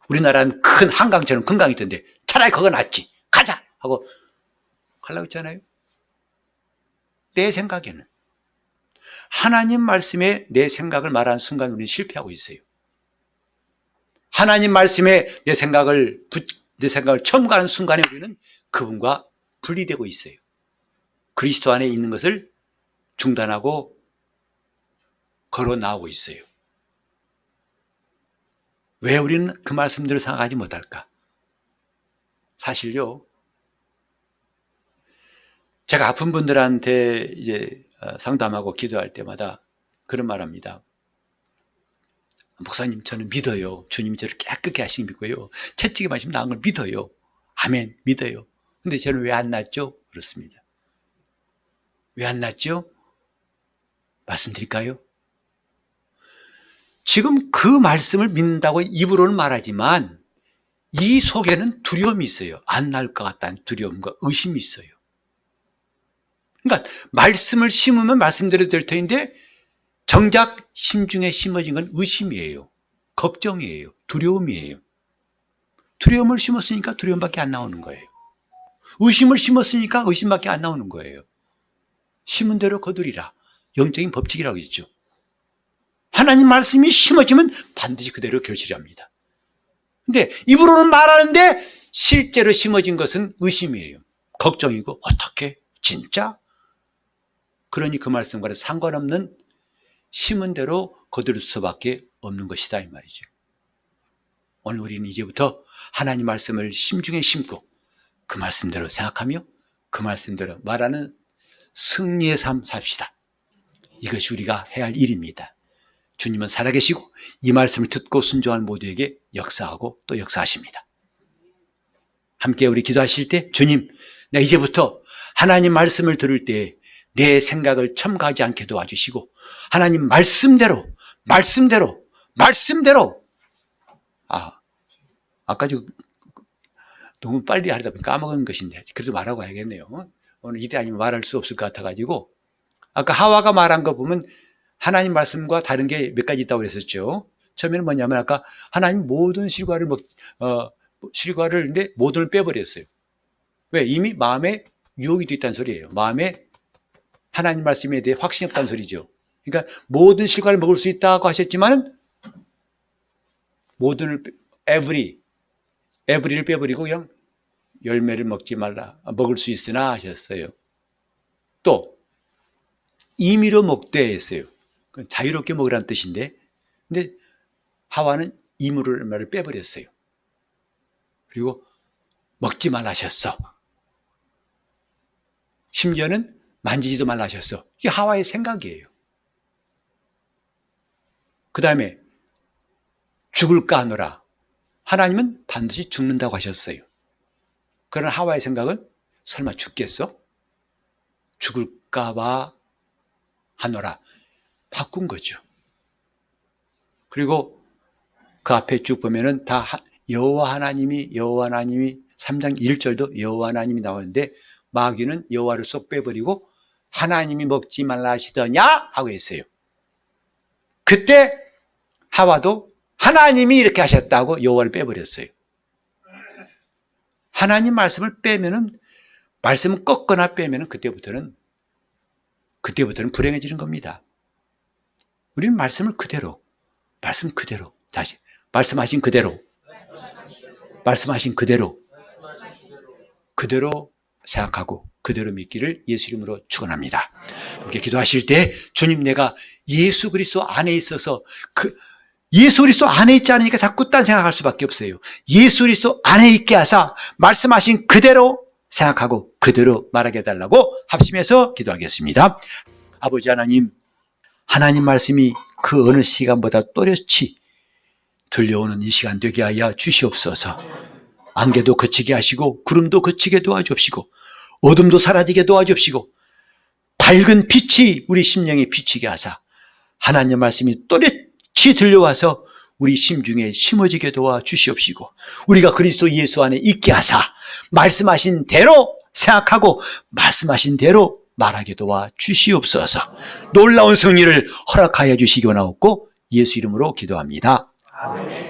우리나라는 큰 한강처럼 큰 강이던데 차라리 그거 낫지. 가자! 하고 가려고 했잖아요. 내 생각에는 하나님 말씀에 내 생각을 말하는 순간 우리는 실패하고 있어요. 하나님 말씀에 내 생각을 첨가하는 순간에 우리는 그분과 분리되고 있어요. 그리스도 안에 있는 것을 중단하고 걸어 나오고 있어요. 왜 우리는 그 말씀들을 생각하지 못할까? 사실요, 제가 아픈 분들한테 이제 상담하고 기도할 때마다 그런 말 합니다. 목사님, 저는 믿어요. 주님이 저를 깨끗게 하시는 믿고요. 채찍에 맞으면 나은 걸 믿어요. 아멘, 믿어요. 근데 저는 왜 안 낫죠? 그렇습니다. 왜 안 낫죠? 말씀드릴까요? 지금 그 말씀을 믿는다고 입으로는 말하지만 이 속에는 두려움이 있어요. 안 날 것 같다는 두려움과 의심이 있어요. 그러니까 말씀을 심으면 말씀대로 될 터인데 정작 심중에 심어진 건 의심이에요. 걱정이에요. 두려움이에요. 두려움을 심었으니까 두려움밖에 안 나오는 거예요. 의심을 심었으니까 의심밖에 안 나오는 거예요. 심은 대로 거두리라. 영적인 법칙이라고 했죠. 하나님 말씀이 심어지면 반드시 그대로 결실합니다. 근데 입으로는 말하는데 실제로 심어진 것은 의심이에요. 걱정이고 어떻게? 진짜? 그러니 그 말씀과는 상관없는 심은 대로 거둘 수밖에 없는 것이다 이 말이죠. 오늘 우리는 이제부터 하나님 말씀을 심중에 심고 그 말씀대로 생각하며 그 말씀대로 말하는 승리의 삶 삽시다. 이것이 우리가 해야 할 일입니다. 주님은 살아계시고 이 말씀을 듣고 순종한 모두에게 역사하고 또 역사하십니다. 함께 우리 기도하실 때 주님, 나 이제부터 하나님 말씀을 들을 때 내 생각을 첨가하지 않게 도와주시고 하나님 말씀대로 아까 너무 빨리 하려다 보니 까먹은 것인데 그래도 말하고 해야겠네요. 오늘 이때 아니면 말할 수 없을 것 같아가지고 아까 하와가 말한 거 보면 하나님 말씀과 다른 게 몇 가지 있다고 그랬었죠. 처음에는 뭐냐면 아까 하나님 모든 실과를 근데 모든을 빼버렸어요. 왜? 이미 마음에 유혹이 있다는 소리예요. 마음에 하나님 말씀에 대해 확신이 없다는 소리죠. 그러니까 모든 실과를 먹을 수 있다고 하셨지만 모든을 every를 빼버리고 그냥 열매를 먹지 말라. 먹을 수 있으나 하셨어요. 또 임의로 먹되 했어요. 자유롭게 먹으라는 뜻인데 근데 하와는 임의로 말을 빼버렸어요. 그리고 먹지 말라 하셨어. 심지어는 만지지도 말라 하셨어. 이게 하와의 생각이에요. 그 다음에 죽을까 하노라. 하나님은 반드시 죽는다고 하셨어요. 그러나 하와의 생각은 설마 죽겠어? 죽을 올까봐 하노라. 바꾼 거죠. 그리고 그 앞에 쭉 보면은 다 여호와 하나님이 3장 1절도 여호와 하나님이 나오는데 마귀는 여호와를 쏙 빼버리고 하나님이 먹지 말라 하시더냐 하고 했어요. 그때 하와도 하나님이 이렇게 하셨다고 여호와를 빼버렸어요. 하나님 말씀을 빼면은, 말씀을 꺾거나 빼면은 그때부터는 불행해지는 겁니다. 우리는 말씀을 그대로, 다시 말씀하신 그대로 생각하고 그대로 믿기를 예수 이름으로 축원합니다. 이렇게 기도하실 때 주님, 내가 예수 그리스도 안에 있어서 예수 그리스도 안에 있지 않으니까 자꾸 딴 생각할 수밖에 없어요. 예수 그리스도 안에 있게 하사 말씀하신 그대로 생각하고 그대로 말하게 해달라고 합심해서 기도하겠습니다. 아버지 하나님, 하나님 말씀이 그 어느 시간보다 또렷이 들려오는 이 시간 되게 하여 주시옵소서. 안개도 그치게 하시고 구름도 그치게 도와주옵시고 어둠도 사라지게 도와주옵시고 밝은 빛이 우리 심령에 비치게 하사 하나님 말씀이 또렷이 들려와서 우리 심중에 심어지게 도와주시옵시고 우리가 그리스도 예수 안에 있게 하사 말씀하신 대로 생각하고 말씀하신 대로 말하게 도와주시옵소서. 놀라운 승리를 허락하여 주시기 원하옵고 예수 이름으로 기도합니다. 아멘.